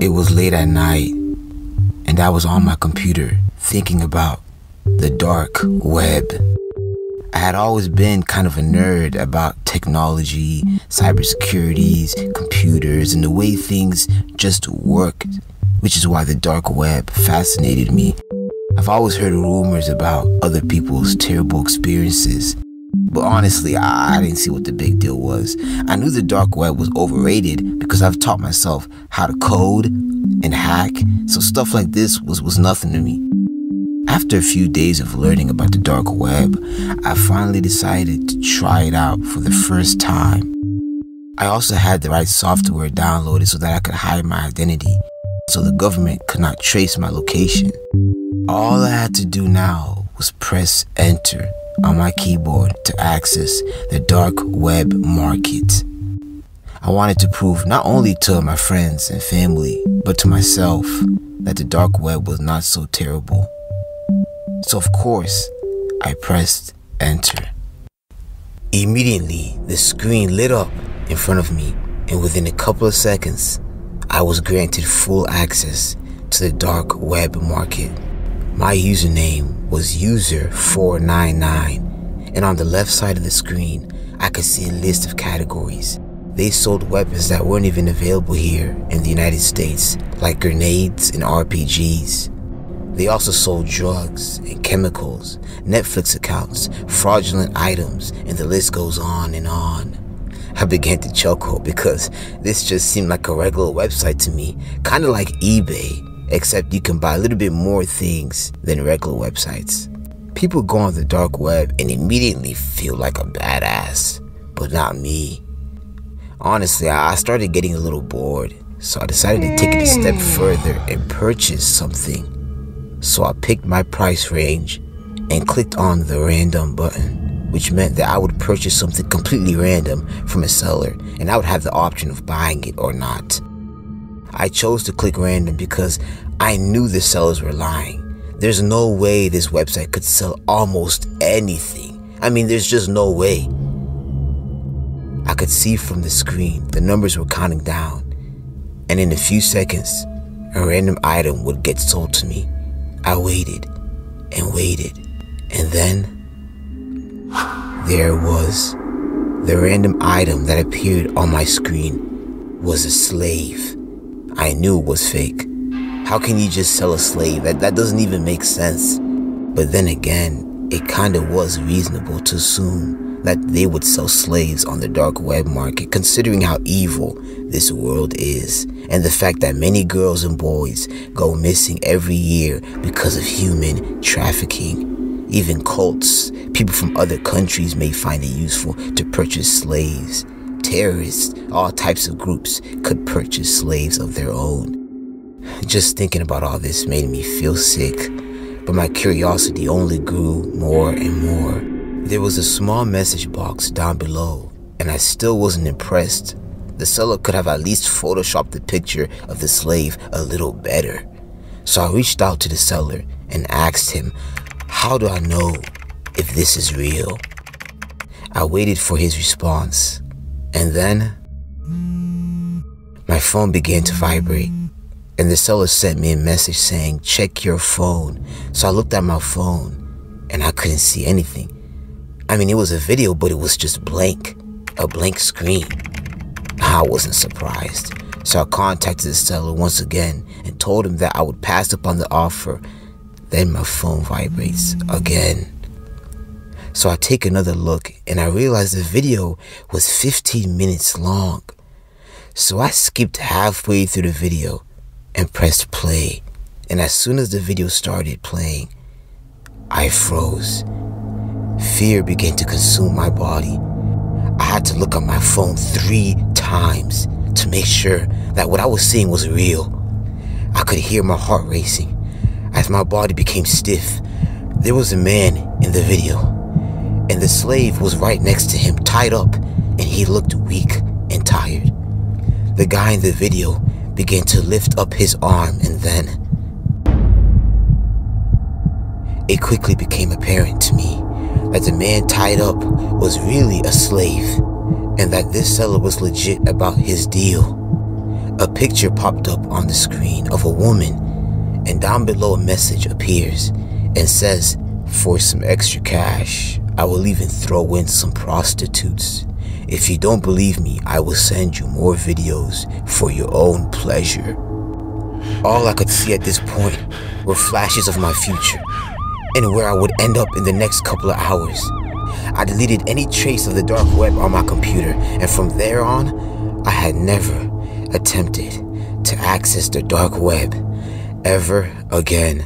It was late at night, and I was on my computer thinking about the dark web. I had always been kind of a nerd about technology, cybersecurity, computers, and the way things just worked, which is why the dark web fascinated me. I've always heard rumors about other people's terrible experiences, but honestly, I didn't see what the big deal was. I knew the dark web was overrated because I've taught myself how to code and hack, so stuff like this was nothing to me. After a few days of learning about the dark web, I finally decided to try it out for the first time. I also had the right software downloaded so that I could hide my identity, so the government could not trace my location. All I had to do now was press enter on my keyboard to access the dark web market. I wanted to prove not only to my friends and family, but to myself that the dark web was not so terrible. So of course, I pressed enter. Immediately, the screen lit up in front of me, and within a couple of seconds, I was granted full access to the dark web market. My username was user499, and on the left side of the screen, I could see a list of categories. They sold weapons that weren't even available here in the United States, like grenades and RPGs. They also sold drugs and chemicals, Netflix accounts, fraudulent items, and the list goes on and on. I began to chuckle because this just seemed like a regular website to me, kind of like eBay, except you can buy a little bit more things than regular websites. People go on the dark web and immediately feel like a badass, but not me. Honestly, I started getting a little bored, so I decided to take it a step further and purchase something. So I picked my price range and clicked on the random button, which meant that I would purchase something completely random from a seller, and I would have the option of buying it or not. I chose to click random because I knew the sellers were lying. There's no way this website could sell almost anything. I mean, there's just no way. I could see from the screen the numbers were counting down, and in a few seconds, a random item would get sold to me. I waited and waited, and then there it was. The random item that appeared on my screen was a slave. I knew it was fake. How can you just sell a slave? That doesn't even make sense. But then again, it kind of was reasonable to assume that they would sell slaves on the dark web market, considering how evil this world is, and the fact that many girls and boys go missing every year because of human trafficking. Even cults, people from other countries may find it useful to purchase slaves. Terrorists, all types of groups could purchase slaves of their own. Just thinking about all this made me feel sick, but my curiosity only grew more and more. There was a small message box down below, and I still wasn't impressed. The seller could have at least photoshopped the picture of the slave a little better. So I reached out to the seller and asked him, how do I know if this is real? I waited for his response, and then my phone began to vibrate, and the seller sent me a message saying, check your phone. So I looked at my phone, and I couldn't see anything. I mean, it was a video, but it was just blank, a blank screen. I wasn't surprised, so I contacted the seller once again and told him that I would pass up on the offer. Then my phone vibrates again. So I take another look, and I realized the video was 15 minutes long. So I skipped halfway through the video and pressed play, and as soon as the video started playing, I froze. Fear began to consume my body. I had to look at my phone 3 times to make sure that what I was seeing was real. I could hear my heart racing as my body became stiff. There was a man in the video, and the slave was right next to him, tied up, and he looked weak and tired. The guy in the video began to lift up his arm, and then it quickly became apparent to me that the man tied up was really a slave, and that this seller was legit about his deal. A picture popped up on the screen of a woman, and down below a message appears and says, "For some extra cash, I will even throw in some prostitutes. If you don't believe me, I will send you more videos for your own pleasure." All I could see at this point were flashes of my future and where I would end up in the next couple of hours. I deleted any trace of the dark web on my computer, and from there on, I had never attempted to access the dark web ever again.